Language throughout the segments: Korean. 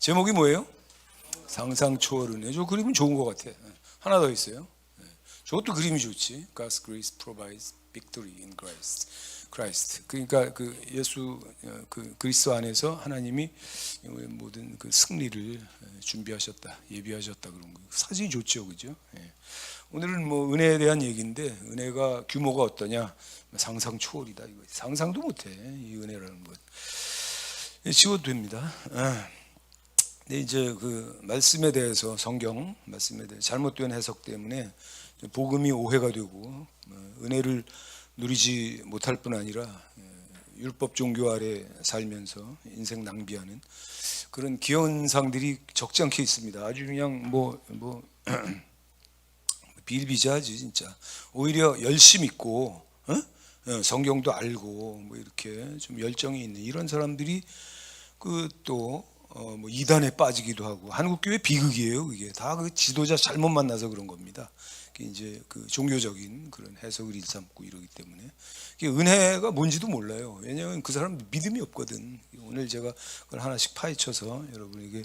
제목이 뭐예요? 상상 초월 은혜. 저 그림은 좋은 것 같아. 하나 더 있어요. 저것도 그림이 좋지. God's grace provides victory in Christ. 그러니까 그 예수 그 그리스도 안에서 하나님이 모든 그 승리를 준비하셨다, 예비하셨다 그런 거. 사진이 좋죠, 그죠? 오늘은 뭐 은혜에 대한 얘기인데 은혜가 규모가 어떠냐? 상상 초월이다 이거. 상상도 못해 이 은혜라는 것. 지워도 됩니다. 근데 이제 그 말씀에 대해서 성경 말씀에 대해 잘못된 해석 때문에 복음이 오해가 되고 은혜를 누리지 못할 뿐 아니라 율법 종교 아래 살면서 인생 낭비하는 그런 기현상들이 적지 않게 있습니다. 아주 그냥 뭐 비일비재하지 진짜. 오히려 열심 있고 성경도 알고 뭐 이렇게 좀 열정이 있는 이런 사람들이 그 또 뭐 이단에 빠지기도 하고. 한국교회 비극이에요. 이게 다 그 지도자 잘못 만나서 그런 겁니다. 이제 그 종교적인 그런 해석을 일삼고 이러기 때문에 은혜가 뭔지도 몰라요. 왜냐하면 그 사람 믿음이 없거든. 오늘 제가 그걸 하나씩 파헤쳐서 여러분에게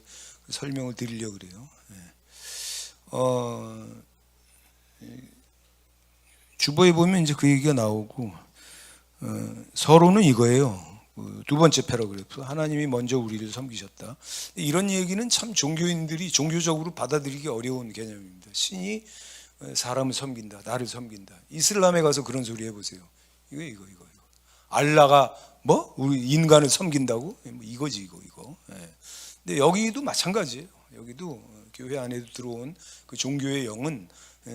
설명을 드리려고 그래요. 주보에 보면 이제 그 얘기가 나오고 서로는 이거예요. 두 번째 패러그래프, 하나님이 먼저 우리를 섬기셨다. 이런 얘기는 참 종교인들이 종교적으로 받아들이기 어려운 개념입니다. 신이 사람을 섬긴다, 나를 섬긴다. 이슬람에 가서 그런 소리 해보세요. 이거. 알라가 뭐 우리 인간을 섬긴다고? 이거지 이거. 근데 여기도 마찬가지예요. 여기도 교회 안에도 들어온 그 종교의 영은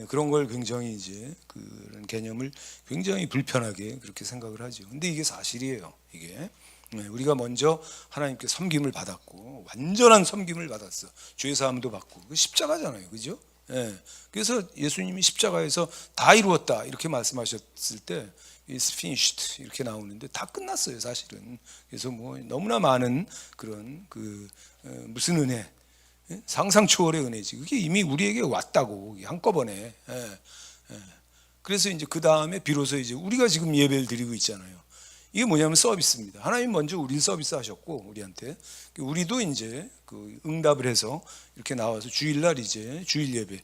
그런 걸 굉장히 이제 그런 개념을 굉장히 불편하게 그렇게 생각을 하죠. 근데 이게 사실이에요. 이게 우리가 먼저 하나님께 섬김을 받았고 완전한 섬김을 받았어. 죄 사함도 받고 그 십자가잖아요, 그죠? 그래서 예수님이 십자가에서 다 이루었다 이렇게 말씀하셨을 때 It's finished 이렇게 나오는데 다 끝났어요, 사실은. 그래서 뭐 너무나 많은 그런 그 무슨 은혜. 상상 초월의 은혜지. 그게 이미 우리에게 왔다고 한꺼번에. 그래서 이제 그 다음에 비로소 이제 우리가 지금 예배를 드리고 있잖아요. 이게 뭐냐면 서비스입니다. 하나님 먼저 우리를 서비스하셨고 우리한테 우리도 이제 그 응답을 해서 이렇게 나와서 주일날 이제 주일 예배,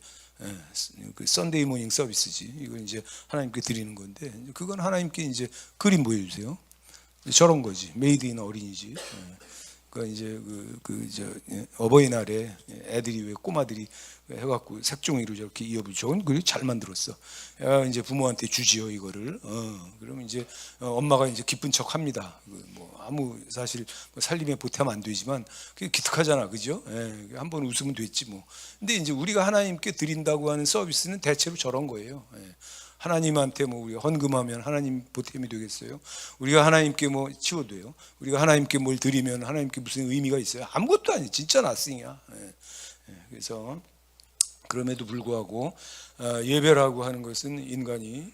그 썬데이 모닝 서비스지. 이거 이제 하나님께 드리는 건데 그건 하나님께 이제 그림 보여주세요. 저런 거지. 메이드 인 어린이집. 그 이제 어버이날에 애들이 왜 꼬마들이 해갖고 색종이로 저렇게 이어붙여. 그걸 잘 만들었어. 이제 부모한테 주지요 이거를. 그러면 이제 엄마가 이제 기쁜 척합니다. 뭐 아무 사실 살림에 보태면 안 되지만 그게 기특하잖아, 그죠? 한번 웃으면 됐지 뭐. 근데 이제 우리가 하나님께 드린다고 하는 서비스는 대체로 저런 거예요. 하나님한테 뭐 우리가 헌금하면 하나님 보탬이 되겠어요? 우리가 하나님께 뭐 치워도요? 우리가 하나님께 뭘 드리면 하나님께 무슨 의미가 있어요? 아무것도 아니에요. 진짜 나싱이야. 그래서 그럼에도 불구하고 예배라고 하는 것은 인간이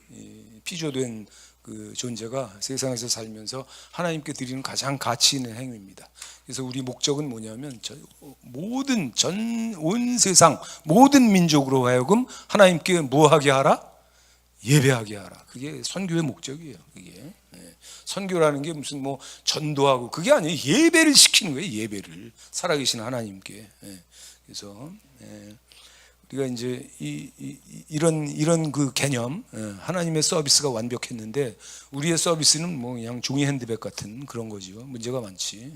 피조된 그 존재가 세상에서 살면서 하나님께 드리는 가장 가치 있는 행위입니다. 그래서 우리 목적은 뭐냐면 모든 온 세상 모든 민족으로 하여금 하나님께 뭐 하게 하라? 예배하게 하라. 그게 선교의 목적이에요. 그게 선교라는 게 무슨 뭐 전도하고 그게 아니에요. 예배를 시키는 거예요. 예배를 살아계신 하나님께. 그래서 우리가 이제 이런 그 개념, 하나님의 서비스가 완벽했는데 우리의 서비스는 뭐 그냥 종이 핸드백 같은 그런 거죠. 문제가 많지.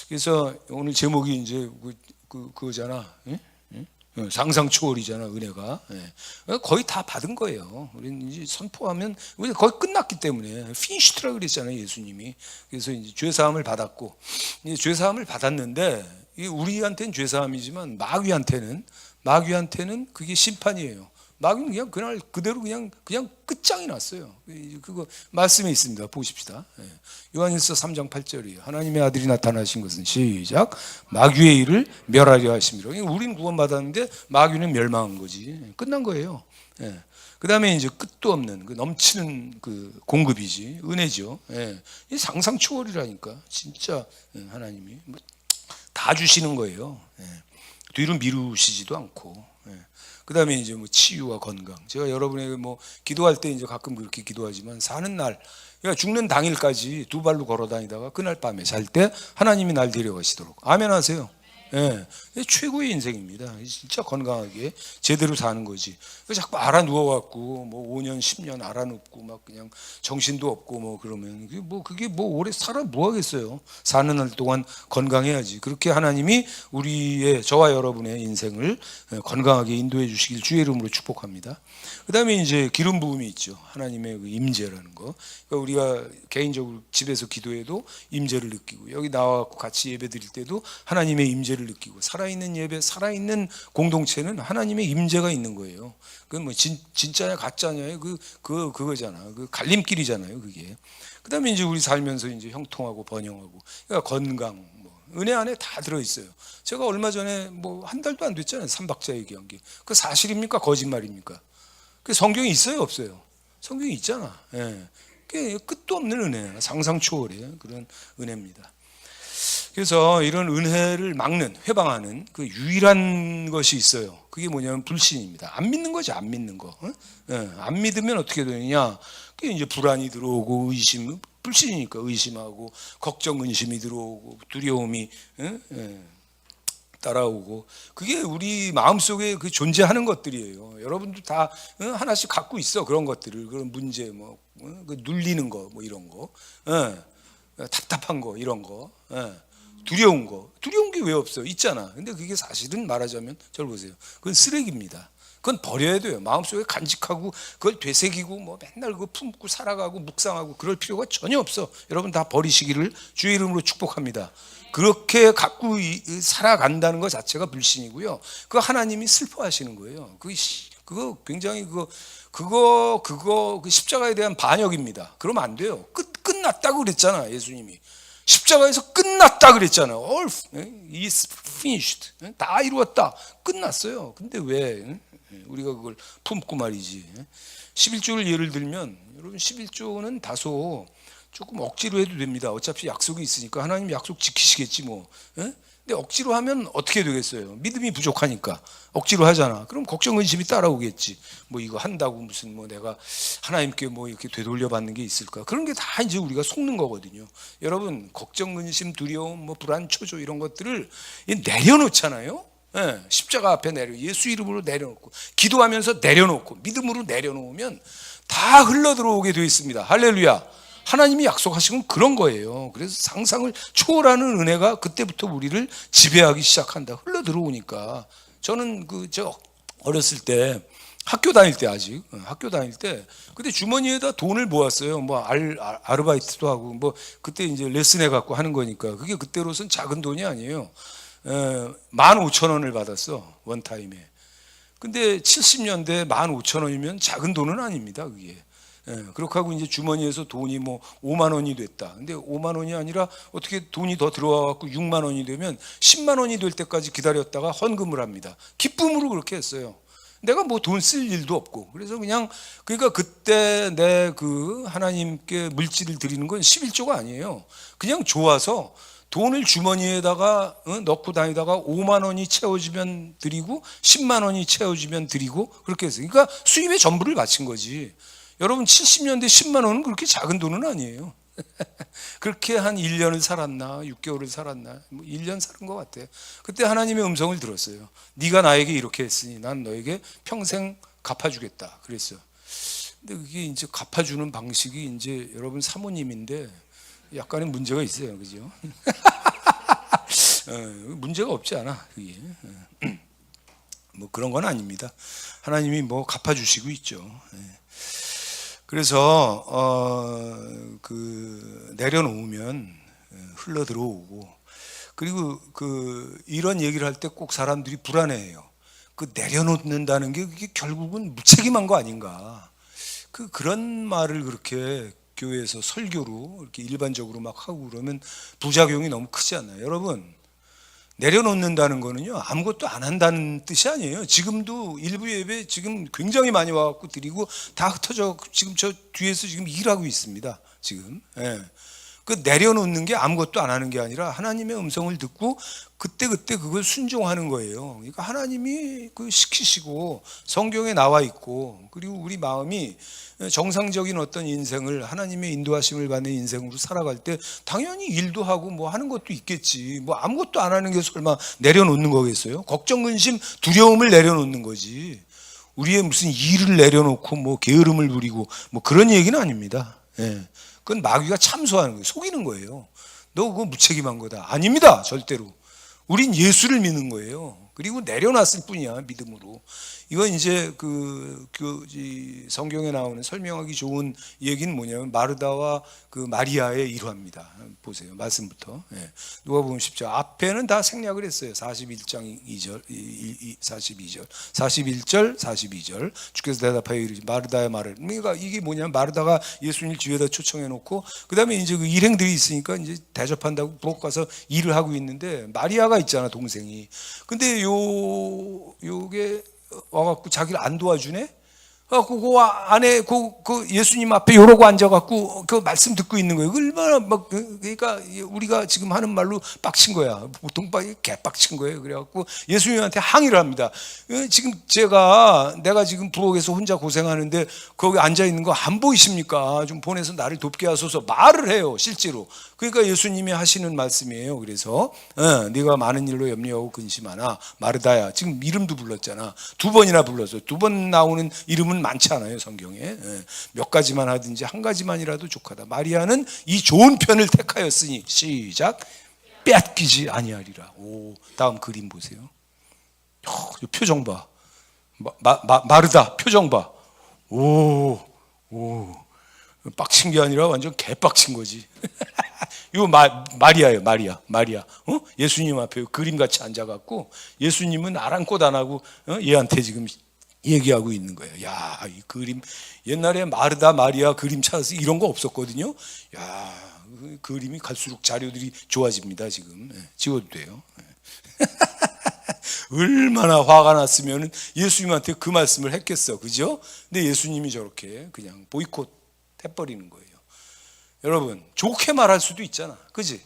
그래서 오늘 제목이 이제 그거잖아. 상상 초월이잖아, 은혜가. 거의 다 받은 거예요. 우리는 이제 선포하면 우리 거의 끝났기 때문에 피니시드라 그랬잖아요, 예수님이. 그래서 이제 죄 사함을 받았고, 이제 죄 사함을 받았는데 우리한테는 죄 사함이지만 마귀한테는 그게 심판이에요. 마귀는 그냥 그날 그대로 그냥 끝장이 났어요. 그거 말씀에 있습니다. 보십시다. 요한일서 3장 8절이에요. 하나님의 아들이 나타나신 것은 시작 마귀의 일을 멸하려 하심이라. 우리는 구원받았는데 마귀는 멸망한 거지. 끝난 거예요. 그 다음에 이제 끝도 없는 그 넘치는 그 공급이지 은혜죠. 이 상상 초월이라니까 진짜 하나님이 다 주시는 거예요. 뒤로 미루시지도 않고. 그 다음에 이제 뭐 치유와 건강. 제가 여러분에게 뭐 기도할 때 이제 가끔 그렇게 기도하지만 사는 날, 그러니까 죽는 당일까지 두 발로 걸어 다니다가 그날 밤에 잘 때 하나님이 날 데려가시도록. 아멘 하세요. 예, 최고의 인생입니다. 진짜 건강하게 제대로 사는 거지. 자꾸 알아 누워갖고 뭐 5년, 10년 알아 눕고 막 그냥 정신도 없고 뭐 그러면 그게 뭐 오래 살아 뭐 하겠어요. 사는 날 동안 건강해야지. 그렇게 하나님이 우리의 저와 여러분의 인생을 건강하게 인도해 주시길 주의 이름으로 축복합니다. 그다음에 이제 기름 부음이 있죠. 하나님의 그 임재라는 거. 그러니까 우리가 개인적으로 집에서 기도해도 임재를 느끼고 여기 나와갖고 같이 예배 드릴 때도 하나님의 임재를 느끼고 살아있는 예배, 살아있는 공동체는 하나님의 임재가 있는 거예요. 그건 뭐 진짜냐 가짜냐의 그거잖아. 그 갈림길이잖아요. 그게. 그다음에 이제 우리 살면서 이제 형통하고 번영하고, 그러니까 건강, 뭐 은혜 안에 다 들어 있어요. 제가 얼마 전에 뭐 한 달도 안 됐잖아요. 삼박자 얘기한 게. 그 사실입니까? 거짓말입니까? 그 성경에 있어요, 없어요? 성경에 있잖아. 예. 그게 끝도 없는 은혜, 상상 초월의 그런 은혜입니다. 그래서 이런 은혜를 막는, 회방하는 그 유일한 것이 있어요. 그게 뭐냐면 불신입니다. 안 믿는 거지, 안 믿는 거. 예. 안 믿으면 어떻게 되느냐? 그게 이제 불안이 들어오고 의심, 불신이니까 의심하고 걱정, 근심이 들어오고 두려움이 따라오고, 그게 우리 마음속에 그 존재하는 것들이에요. 여러분도 다 하나씩 갖고 있어. 그런 것들을, 그런 문제, 뭐 그 눌리는 거, 뭐 이런 거, 답답한 거, 이런 거, 두려운 거. 두려운 게 왜 없어? 있잖아. 근데 그게 사실은 말하자면 저를 보세요. 그건 쓰레기입니다. 그건 버려야 돼요. 마음속에 간직하고 그걸 되새기고 뭐 맨날 그거 품고 살아가고 묵상하고 그럴 필요가 전혀 없어. 여러분 다 버리시기를 주의 이름으로 축복합니다. 그렇게 갖고 살아간다는 것 자체가 불신이고요. 그거 하나님이 슬퍼하시는 거예요. 그거 굉장히 그 십자가에 대한 반역입니다. 그러면 안 돼요. 끝났다고 그랬잖아, 예수님이. 십자가에서 끝났다 그랬잖아요. All is finished. 다 이루었다. 끝났어요. 근데 왜 우리가 그걸 품고 말이지. 11조를 예를 들면, 여러분 11조는 다소 조금 억지로 해도 됩니다. 어차피 약속이 있으니까 하나님 약속 지키시겠지 뭐. 근데 억지로 하면 어떻게 되겠어요? 믿음이 부족하니까 억지로 하잖아. 그럼 걱정 근심이 따라오겠지. 뭐 이거 한다고 무슨 뭐 내가 하나님께 뭐 이렇게 되돌려 받는 게 있을까? 그런 게 다 이제 우리가 속는 거거든요. 여러분 걱정 근심 두려움 뭐 불안 초조 이런 것들을 내려놓잖아요. 십자가 앞에 예수 이름으로 내려놓고 기도하면서 내려놓고 믿음으로 내려놓으면 다 흘러 들어오게 되어 있습니다. 할렐루야. 하나님이 약속하신 건 그런 거예요. 그래서 상상을 초월하는 은혜가 그때부터 우리를 지배하기 시작한다. 흘러 들어오니까. 저는 저 어렸을 때 학교 다닐 때 그때 주머니에다 돈을 모았어요. 뭐 아르바이트도 하고 뭐 그때 이제 레슨해 갖고 하는 거니까 그게 그때로선 작은 돈이 아니에요. 15,000원을 받았어, 원타임에. 근데 70년대 15,000원이면 작은 돈은 아닙니다, 그게. 그렇게 하고 이제 주머니에서 돈이 뭐 5만 원이 됐다. 근데 5만 원이 아니라 어떻게 돈이 더 들어와 갖고 6만 원이 되면 10만 원이 될 때까지 기다렸다가 헌금을 합니다. 기쁨으로 그렇게 했어요. 내가 뭐 돈 쓸 일도 없고. 그래서 그러니까 그때 내 하나님께 물질을 드리는 건 11조가 아니에요. 그냥 좋아서 돈을 주머니에다가 넣고 다니다가 5만 원이 채워지면 드리고 10만 원이 채워지면 드리고 그렇게 했어요. 그러니까 수입의 전부를 바친 거지. 여러분 70년대 10만 원은 그렇게 작은 돈은 아니에요. 그렇게 한 1년을 살았나 6개월을 살았나 뭐 1년 살은 것 같아요. 그때 하나님의 음성을 들었어요. 네가 나에게 이렇게 했으니 난 너에게 평생 갚아주겠다 그랬어요. 근데 그게 이제 갚아주는 방식이 이제 여러분 사모님인데 약간의 문제가 있어요. 그죠? 문제가 없지 않아. 그게. 뭐 그런 건 아닙니다. 하나님이 뭐 갚아주시고 있죠. 그래서 내려놓으면 흘러 들어오고, 그리고 이런 얘기를 할 때 꼭 사람들이 불안해해요. 내려놓는다는 게 그게 결국은 무책임한 거 아닌가? 그런 말을 그렇게 교회에서 설교로 이렇게 일반적으로 막 하고 그러면 부작용이 너무 크지 않나요? 여러분, 내려놓는다는 거는요 아무것도 안 한다는 뜻이 아니에요. 지금도 일부 예배 지금 굉장히 많이 와갖고 드리고 다 흩어져 지금 저 뒤에서 지금 일하고 있습니다. 지금 그 내려놓는 게 아무것도 안 하는 게 아니라 하나님의 음성을 듣고 그때그때 그걸 순종하는 거예요. 그러니까 하나님이 그 시키시고 성경에 나와 있고, 그리고 우리 마음이 정상적인 어떤 인생을 하나님의 인도하심을 받는 인생으로 살아갈 때 당연히 일도 하고 뭐 하는 것도 있겠지. 뭐 아무것도 안 하는 게 설마 내려놓는 거겠어요? 걱정, 근심, 두려움을 내려놓는 거지. 우리의 무슨 일을 내려놓고 뭐 게으름을 부리고 뭐 그런 얘기는 아닙니다. 예. 그건 마귀가 참소하는 거예요. 속이는 거예요. 너 그거 무책임한 거다. 아닙니다. 절대로. 우린 예수를 믿는 거예요. 그리고 내려놨을 뿐이야, 믿음으로. 이건 이제 성경에 나오는 설명하기 좋은 얘기는 뭐냐면 마르다와 그 마리아의 일화입니다. 보세요. 말씀부터. 예. 누가복음 10장. 앞에는 다 생략을 했어요. 41장 2절, 42절. 41절, 42절. 주께서 대답하여 이르시 마르다의 말을. 그러니까 이게 뭐냐면 마르다가 예수님을 집에다 초청해 놓고 그다음에 이제 그 일행들이 있으니까 이제 대접한다고 부엌 가서 일을 하고 있는데 마리아가 있잖아, 동생이. 근데 요게 와갖고 자기를 안 도와주네? 그래갖고 그 안에 그 예수님 앞에 요러고 앉아갖고 그 말씀 듣고 있는 거예요. 얼마나 막, 그러니까 우리가 지금 하는 말로 빡친 거야. 보통 개빡친 거예요. 그래갖고 예수님한테 항의를 합니다. 지금 내가 지금 부엌에서 혼자 고생하는데 거기 앉아있는 거 안 보이십니까? 좀 보내서 나를 돕게 하소서. 말을 해요, 실제로. 그러니까 예수님이 하시는 말씀이에요. 그래서 네가 많은 일로 염려하고 근심하나 마르다야. 지금 이름도 불렀잖아. 2번이나 불렀어. 2번 나오는 이름은 많지 않아요, 성경에. 몇 가지만 하든지 한 가지만이라도 족하다. 마리아는 이 좋은 편을 택하였으니 시작. 뺏기지 아니하리라. 오, 다음 그림 보세요. 표정 봐. 마르다 표정 봐. 오. 빡친 게 아니라 완전 개빡친 거지. 이거 마리아예요, 마리아. 예수님 앞에 그림같이 앉아갖고 예수님은 아랑곳 안 하고 얘한테 지금 얘기하고 있는 거예요. 야, 이 그림 옛날에 마르다 마리아 그림 찾아서 이런 거 없었거든요. 야, 그 그림이 갈수록 자료들이 좋아집니다. 지금 지워도 돼요. 얼마나 화가 났으면 예수님한테 그 말씀을 했겠어, 그죠? 근데 예수님이 저렇게 그냥 보이콧 해버리는 거예요. 여러분, 좋게 말할 수도 있잖아, 그지?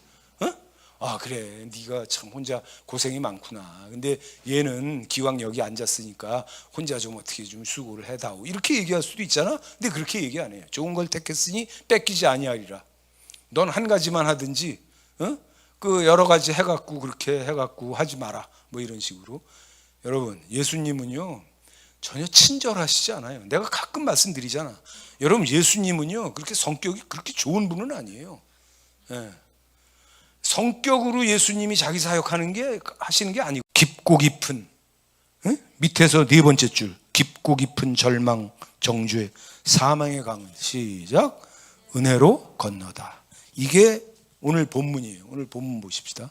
아, 그래, 네가 참 혼자 고생이 많구나. 근데 얘는 기왕 여기 앉았으니까 혼자 좀 어떻게 좀 수고를 해다오, 이렇게 얘기할 수도 있잖아. 근데 그렇게 얘기 안 해요. 좋은 걸 택했으니 뺏기지 아니하리라. 넌 한 가지만 하든지 그 여러 가지 해갖고 그렇게 해갖고 하지 마라, 뭐 이런 식으로. 여러분, 예수님은요 전혀 친절하시지 않아요. 내가 가끔 말씀드리잖아. 여러분, 예수님은요 그렇게 성격이 그렇게 좋은 분은 아니에요. 성격으로 예수님이 자기 사역하는 게 하시는 게 아니고, 깊고 깊은 밑에서 4번째 줄, 깊고 깊은 절망 정죄 사망의 강을 시작 은혜로 건너다. 이게 오늘 본문이에요. 오늘 본문 보십시다.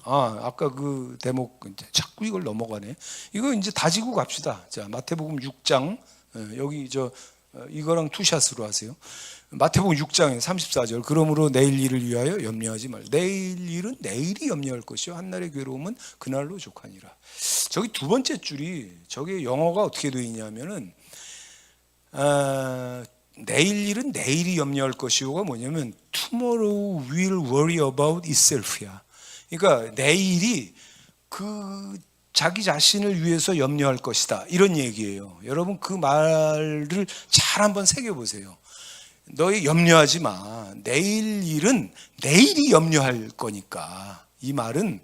아까 그 대목 자꾸 이걸 넘어가네. 이거 이제 다지고 갑시다. 자, 마태복음 6장 여기 이거랑 투샷으로 하세요. 마태복음 6장에 34절. 그러므로 내일 일을 위하여 염려하지 말. 내일 일은 내일이 염려할 것이요 한날의 괴로움은 그날로 족하니라. 저기 2번째 줄이 저게 영어가 어떻게 되어 있냐면은 내일 일은 내일이 염려할 것이요가 뭐냐면 tomorrow will worry about itself야. 그러니까 내일이 그 자기 자신을 위해서 염려할 것이다, 이런 얘기예요. 여러분, 그 말을 잘 한번 새겨보세요. 너희 염려하지 마. 내일 일은 내일이 염려할 거니까. 이 말은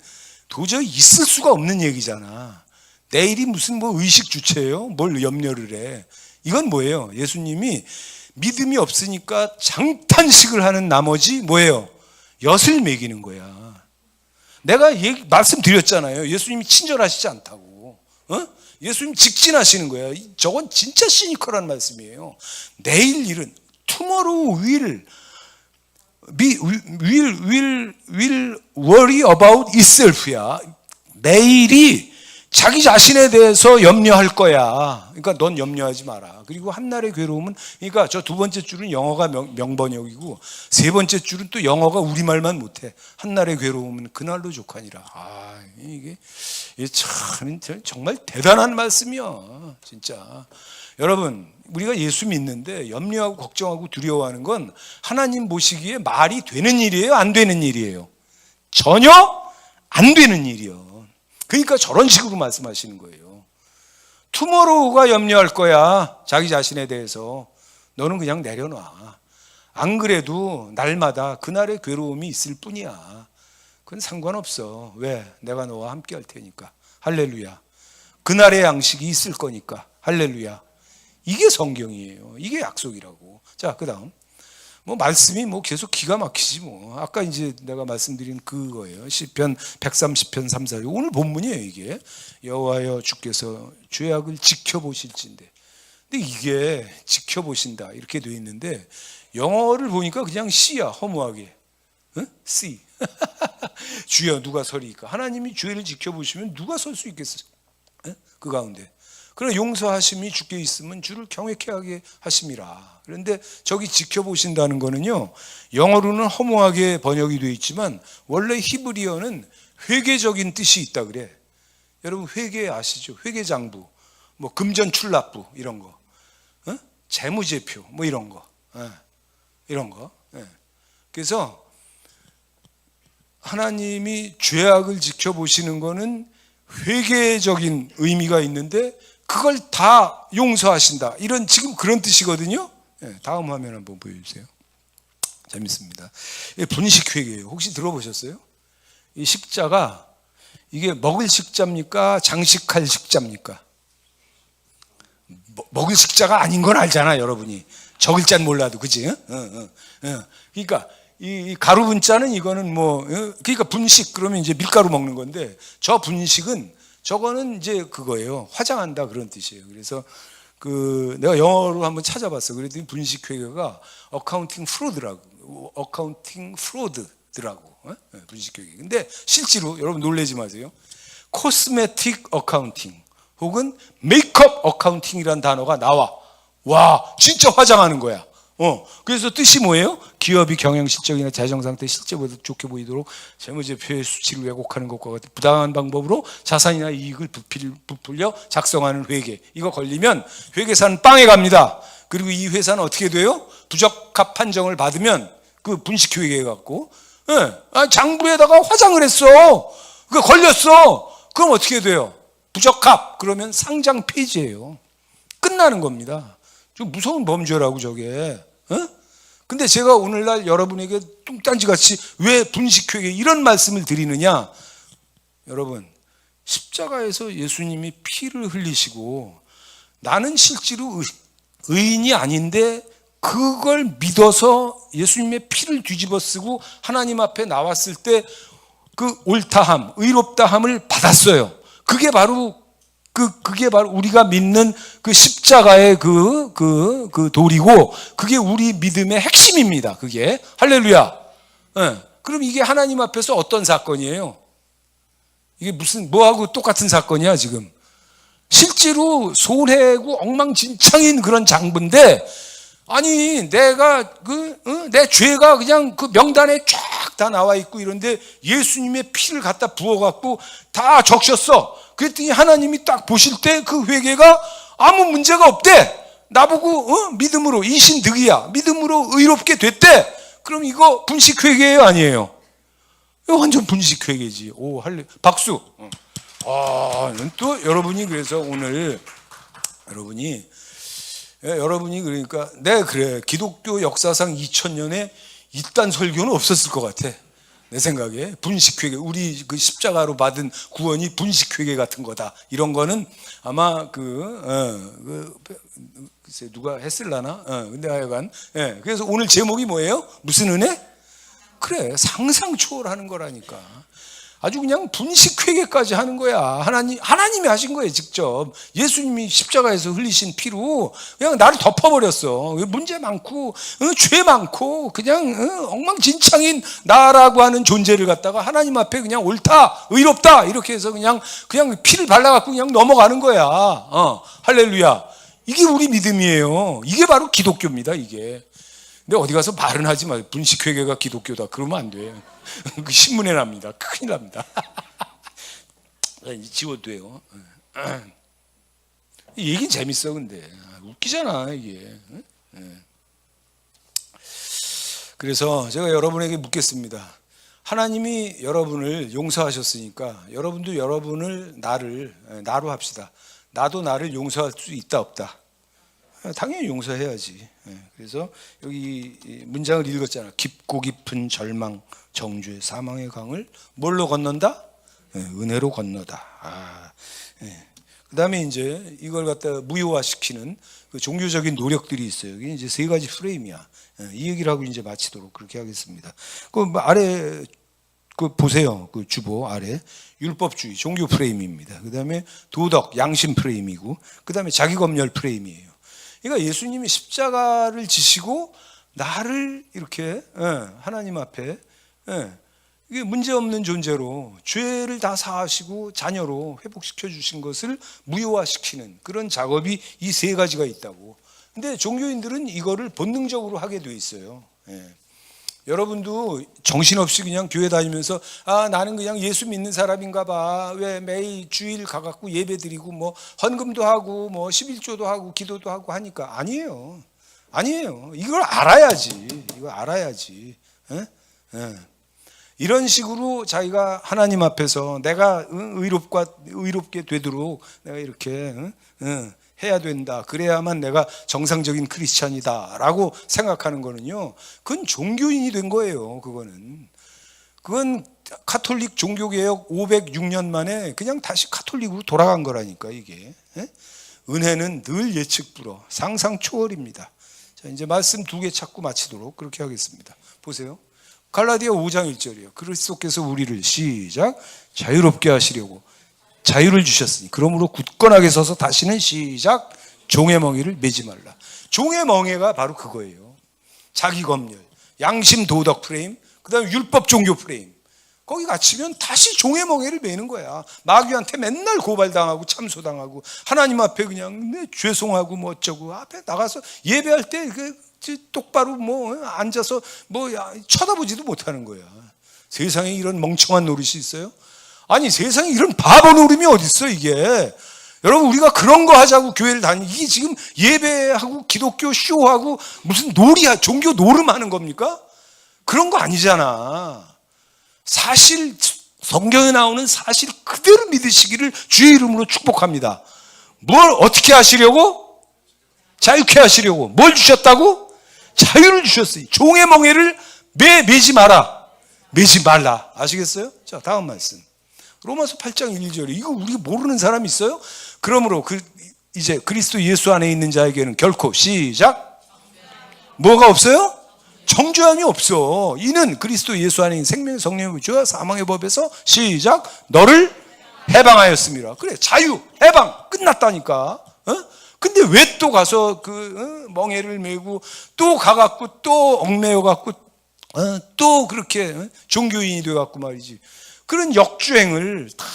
도저히 있을 수가 없는 얘기잖아. 내일이 무슨 뭐 의식 주체예요? 뭘 염려를 해. 이건 뭐예요? 예수님이 믿음이 없으니까 장탄식을 하는 나머지 뭐예요? 엿을 먹이는 거야. 내가 말씀드렸잖아요. 예수님이 친절하시지 않다고. 예수님 직진하시는 거야. 저건 진짜 시니컬한 말씀이에요. 내일 일은 tomorrow will worry about itself야. 내일이 자기 자신에 대해서 염려할 거야. 그러니까 넌 염려하지 마라. 그리고 한날의 괴로움은, 그러니까 저 두 번째 줄은 영어가 명번역이고 세 번째 줄은 또 영어가 우리말만 못해. 한날의 괴로움은 그날로 족하니라. 이게 참 정말 대단한 말씀이야, 진짜. 여러분, 우리가 예수 믿는데 염려하고 걱정하고 두려워하는 건 하나님 보시기에 말이 되는 일이에요, 안 되는 일이에요? 전혀 안 되는 일이요. 그러니까 저런 식으로 말씀하시는 거예요. 투모로우가 염려할 거야, 자기 자신에 대해서. 너는 그냥 내려놔. 안 그래도 날마다 그날의 괴로움이 있을 뿐이야. 그건 상관없어. 왜? 내가 너와 함께 할 테니까. 할렐루야. 그날의 양식이 있을 거니까. 할렐루야. 이게 성경이에요. 이게 약속이라고. 자, 그 다음. 말씀이 계속 기가 막히지 뭐. 아까 이제 내가 말씀드린 그거예요. 시편 130편 3, 4. 오늘 본문이에요, 이게. 여호와여 주께서 죄악을 지켜보실진데. 근데 이게 지켜보신다 이렇게 돼 있는데 영어를 보니까 그냥 C야, 허무하게. 응? C. 주여 누가 서리이까? 하나님이 죄를 지켜보시면 누가 설 수 있겠어요? 응? 그 가운데. 그러나 용서하심이 주께 있으면 주를 경외케 하게 하심이라. 그런데 저기 지켜보신다는 거는요, 영어로는 허무하게 번역이 되어 있지만 원래 히브리어는 회계적인 뜻이 있다 그래. 여러분 회계 아시죠? 회계장부, 금전출납부 이런 거, 재무제표 이런 거, 이런 거. 그래서 하나님이 죄악을 지켜보시는 거는 회계적인 의미가 있는데 그걸 다 용서하신다, 이런 지금 그런 뜻이거든요. 다음 화면 한번 보여주세요. 재밌습니다. 분식회계예요. 혹시 들어보셨어요? 이 식자가 이게 먹을 식자입니까? 장식할 식자입니까? 먹을 식자가 아닌 건 알잖아, 여러분이. 저 글자는 몰라도, 그지? 그러니까 이 가루 분자는 이거는 그러니까 분식 그러면 이제 밀가루 먹는 건데, 저 분식은 저거는 이제 그거예요. 화장한다 그런 뜻이에요. 그래서 내가 영어로 한번 찾아봤어. 그랬더니 분식회계가 어카운팅 프로드더라고. 분식회계. 근데 실제로 여러분 놀라지 마세요. 코스메틱 어카운팅 혹은 메이크업 어카운팅이라는 단어가 나와. 와, 진짜 화장하는 거야. 그래서 뜻이 뭐예요? 기업이 경영 실적이나 재정 상태 실제보다 좋게 보이도록 재무제표의 수치를 왜곡하는 것과 같은 부당한 방법으로 자산이나 이익을 부풀려 작성하는 회계. 이거 걸리면 회계사는 빵에 갑니다. 그리고 이 회사는 어떻게 돼요? 부적합 판정을 받으면 그 분식회계 갖고 장부에다가 화장을 했어. 그거 걸렸어. 그럼 어떻게 돼요? 부적합. 그러면 상장 폐지예요. 끝나는 겁니다. 좀 무서운 범죄라고 저게. 근데 제가 오늘날 여러분에게 뚱딴지같이 왜 분식회계 이런 말씀을 드리느냐? 여러분, 십자가에서 예수님이 피를 흘리시고 나는 실제로 의인이 아닌데 그걸 믿어서 예수님의 피를 뒤집어 쓰고 하나님 앞에 나왔을 때 그 옳다함, 의롭다함을 받았어요. 그게 바로 우리가 믿는 그 십자가의 그 돌이고, 그게 우리 믿음의 핵심입니다. 그게. 할렐루야. 그럼 이게 하나님 앞에서 어떤 사건이에요? 이게 뭐하고 똑같은 사건이야, 지금? 실제로 손해고 엉망진창인 그런 장부인데, 아니, 내 죄가 그냥 그 명단에 쫙 다 나와 있고 이런데 예수님의 피를 갖다 부어갖고 다 적셨어. 그랬더니 하나님이 딱 보실 때 그 회개가 아무 문제가 없대. 나보고 믿음으로 이신득이야. 믿음으로 의롭게 됐대. 그럼 이거 분식회계예요, 아니에요? 이거 완전 분식회계지. 오, 박수. 또 여러분이 그래서 오늘 여러분이 그러니까 그래 기독교 역사상 2000년에 이딴 설교는 없었을 것 같아. 내 생각에 분식회계, 우리 그 십자가로 받은 구원이 분식회계 같은 거다. 이런 거는 아마 글쎄 누가 했을라나? 근데 하여간 그래서 오늘 제목이 뭐예요? 무슨 은혜? 그래, 상상 초월하는 거라니까. 아주 그냥 분식회계까지 하는 거야. 하나님이 하신 거예요, 직접. 예수님이 십자가에서 흘리신 피로 그냥 나를 덮어버렸어. 문제 많고, 죄 많고, 그냥 엉망진창인 나라고 하는 존재를 갖다가 하나님 앞에 그냥 옳다, 의롭다, 이렇게 해서 그냥 피를 발라갖고 그냥 넘어가는 거야. 할렐루야. 이게 우리 믿음이에요. 이게 바로 기독교입니다, 이게. 근데 어디 가서 말은 하지 마요. 분식회계가 기독교다. 그러면 안 돼. 그 신문에 납니다. 큰일 납니다. 지워도 돼요. 이 얘기는 재밌어, 근데. 웃기잖아, 이게. 그래서 제가 여러분에게 묻겠습니다. 하나님이 여러분을 용서하셨으니까 여러분도 여러분을 나로 합시다. 나도 나를 용서할 수 있다, 없다? 당연히 용서해야지. 그래서 여기 문장을 읽었잖아. 깊고 깊은 절망, 정죄, 사망의 강을 뭘로 건넌다? 은혜로 건너다. 그 다음에 이제 이걸 갖다 무효화시키는 그 종교적인 노력들이 있어요. 이게 이제 세 가지 프레임이야. 이 얘기를 하고 이제 마치도록 그렇게 하겠습니다. 그 아래 그 보세요. 그 주보 아래 율법주의, 종교 프레임입니다. 그 다음에 도덕, 양심 프레임이고, 그 다음에 자기검열 프레임이에요. 그러니까 예수님이 십자가를 지시고 나를 이렇게 하나님 앞에 이게 문제없는 존재로 죄를 다 사하시고 자녀로 회복시켜 주신 것을 무효화시키는 그런 작업이 이 세 가지가 있다고. 근데 종교인들은 이거를 본능적으로 하게 돼 있어요. 여러분도 정신없이 그냥 교회 다니면서 나는 그냥 예수 믿는 사람인가 봐. 왜 매일 주일 가갖고 예배 드리고 뭐 헌금도 하고 뭐 11조도 하고 기도도 하고 하니까. 아니에요. 이걸 알아야지. 이런 식으로 자기가 하나님 앞에서 내가 의롭게 되도록 내가 이렇게 해야 된다. 그래야만 내가 정상적인 크리스찬이다 라고 생각하는 거는요, 그건 종교인이 된 거예요. 그건 카톨릭 종교개혁 506년 만에 그냥 다시 카톨릭으로 돌아간 거라니까. 이게 은혜는 늘 예측 불허, 상상 초월입니다. 자, 이제 말씀 2개 찾고 마치도록 그렇게 하겠습니다. 보세요. 갈라디아 5장 1절이에요. 그리스도께서 우리를 시작 자유롭게 하시려고 자유를 주셨으니 그러므로 굳건하게 서서 다시는 시작 종의 멍에를 매지 말라. 종의 멍에가 바로 그거예요. 자기검열, 양심 도덕 프레임, 그 다음에 율법 종교 프레임. 거기 갇히면 다시 종의 멍에를 매는 거야. 마귀한테 맨날 고발당하고 참소당하고 하나님 앞에 그냥 죄송하고 뭐 어쩌고 앞에 나가서 예배할 때 똑바로 뭐 앉아서 뭐 쳐다보지도 못하는 거야. 세상에 이런 멍청한 노릇이 있어요? 아니, 세상에 이런 바보 노름이 어딨어, 이게. 여러분, 우리가 그런 거 하자고 교회를 이게 지금 예배하고 기독교 쇼하고 무슨 놀이야, 종교 노름하는 겁니까? 그런 거 아니잖아. 사실, 성경에 나오는 사실 그대로 믿으시기를 주의 이름으로 축복합니다. 뭘 어떻게 하시려고? 자유케 하시려고. 뭘 주셨다고? 자유를 주셨어요. 종의 멍에를 매지 마라. 매지 말라. 아시겠어요? 자, 다음 말씀. 로마서 8장 1절에 이거 우리가 모르는 사람 있어요? 그러므로 이제 그리스도 예수 안에 있는 자에게는 결코 시작 뭐가 없어요? 정죄함이 없어. 이는 그리스도 예수 안에 있는 생명의 성령의 죄와 사망의 법에서 시작 너를 해방하였습니다. 그래, 자유, 해방 끝났다니까. 근데 왜 또 가서 멍에를 메고 또 가갖고 또 얽매여 갖고 또 그렇게 종교인이 돼 갖고 말이지. 그런 역주행을 다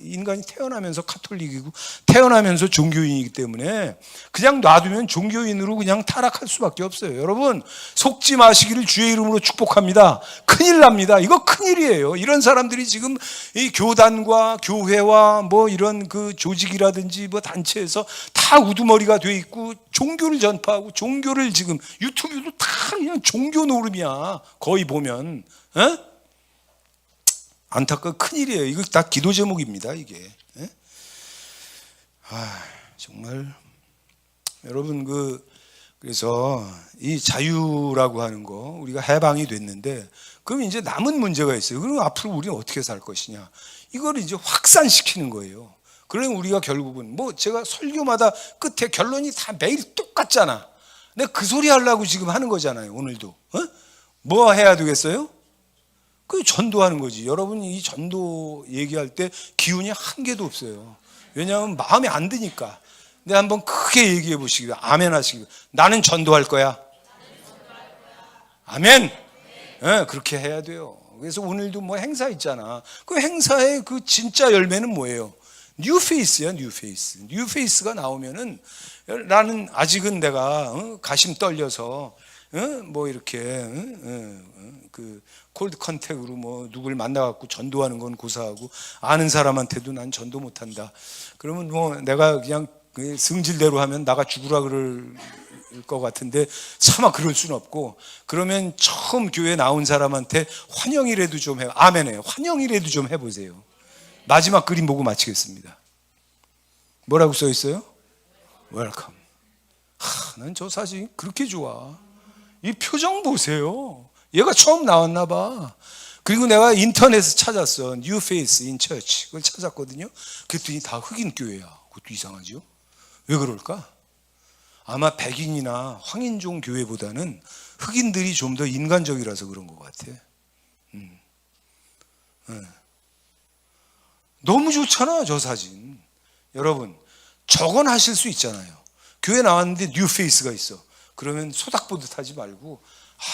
인간이 태어나면서 카톨릭이고 태어나면서 종교인이기 때문에 그냥 놔두면 종교인으로 그냥 타락할 수밖에 없어요. 여러분, 속지 마시기를 주의 이름으로 축복합니다. 큰일 납니다. 이거 큰일이에요. 이런 사람들이 지금 이 교단과 교회와 뭐 이런 그 조직이라든지 뭐 단체에서 다 우두머리가 돼 있고 종교를 전파하고 종교를 지금 유튜브도 다 그냥 종교 노름이야. 거의 보면. 안타까운 큰일이에요. 이거 다 기도 제목입니다, 이게. 정말 여러분 그래서 이 자유라고 하는 거 우리가 해방이 됐는데 그럼 이제 남은 문제가 있어요. 그럼 앞으로 우리는 어떻게 살 것이냐? 이걸 이제 확산시키는 거예요. 그러면 우리가 결국은 뭐 제가 설교마다 끝에 결론이 다 매일 똑같잖아. 내가 그 소리 하려고 지금 하는 거잖아요, 오늘도. 뭐 해야 되겠어요? 그 전도하는 거지. 여러분 이 전도 얘기할 때 기운이 한 개도 없어요. 왜냐하면 마음에 안 드니까. 근데 한번 크게 얘기해 보시기, 아멘 하시기. 나는 전도할 거야. 아멘. 네, 그렇게 해야 돼요. 그래서 오늘도 뭐 행사 있잖아. 그 행사의 그 진짜 열매는 뭐예요? 뉴페이스야, 뉴페이스. 뉴페이스가 나오면은 나는 아직은 내가 가심 떨려서 뭐 이렇게 그 콜드 컨택으로 뭐 누굴 만나갖고 전도하는 건 고사하고 아는 사람한테도 난 전도 못한다. 그러면 뭐 내가 그냥 성질대로 하면 나가 죽으라 그럴 것 같은데 차마 그럴 수는 없고, 그러면 처음 교회 나온 사람한테 환영이라도 좀 해. 아멘해요. 환영이라도 좀 해보세요. 마지막 그림 보고 마치겠습니다. 뭐라고 써 있어요? 웰컴. 난 저 사진 그렇게 좋아. 이 표정 보세요. 얘가 처음 나왔나 봐. 그리고 내가 인터넷에서 찾았어. New Face in Church. 그걸 찾았거든요. 그랬더니 다 흑인 교회야. 그것도 이상하죠? 왜 그럴까? 아마 백인이나 황인종 교회보다는 흑인들이 좀 더 인간적이라서 그런 것 같아. 너무 좋잖아, 저 사진. 여러분, 저건 하실 수 있잖아요. 교회 나왔는데 뉴페이스가 있어. 그러면 소닥보듯 하지 말고,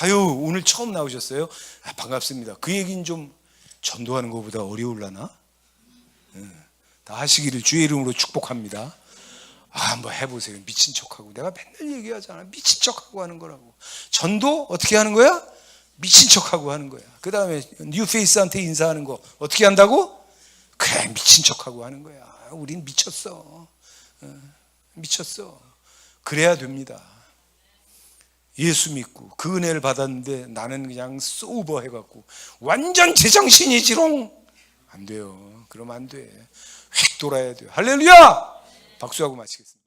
아유, 오늘 처음 나오셨어요? 아, 반갑습니다. 그 얘기는 좀 전도하는 것보다 어려울라나? 다 하시기를 주의 이름으로 축복합니다. 한번 해보세요. 미친 척하고. 내가 맨날 얘기하잖아. 미친 척하고 하는 거라고. 전도 어떻게 하는 거야? 미친 척하고 하는 거야. 그 다음에 뉴페이스한테 인사하는 거 어떻게 한다고? 그래, 미친 척하고 하는 거야. 우린 미쳤어. 미쳤어. 그래야 됩니다. 예수 믿고 그 은혜를 받았는데 나는 그냥 소버 해갖고 완전 제정신이지롱. 안 돼요. 그러면 안 돼. 휙 돌아야 돼요. 할렐루야! 박수하고 마치겠습니다.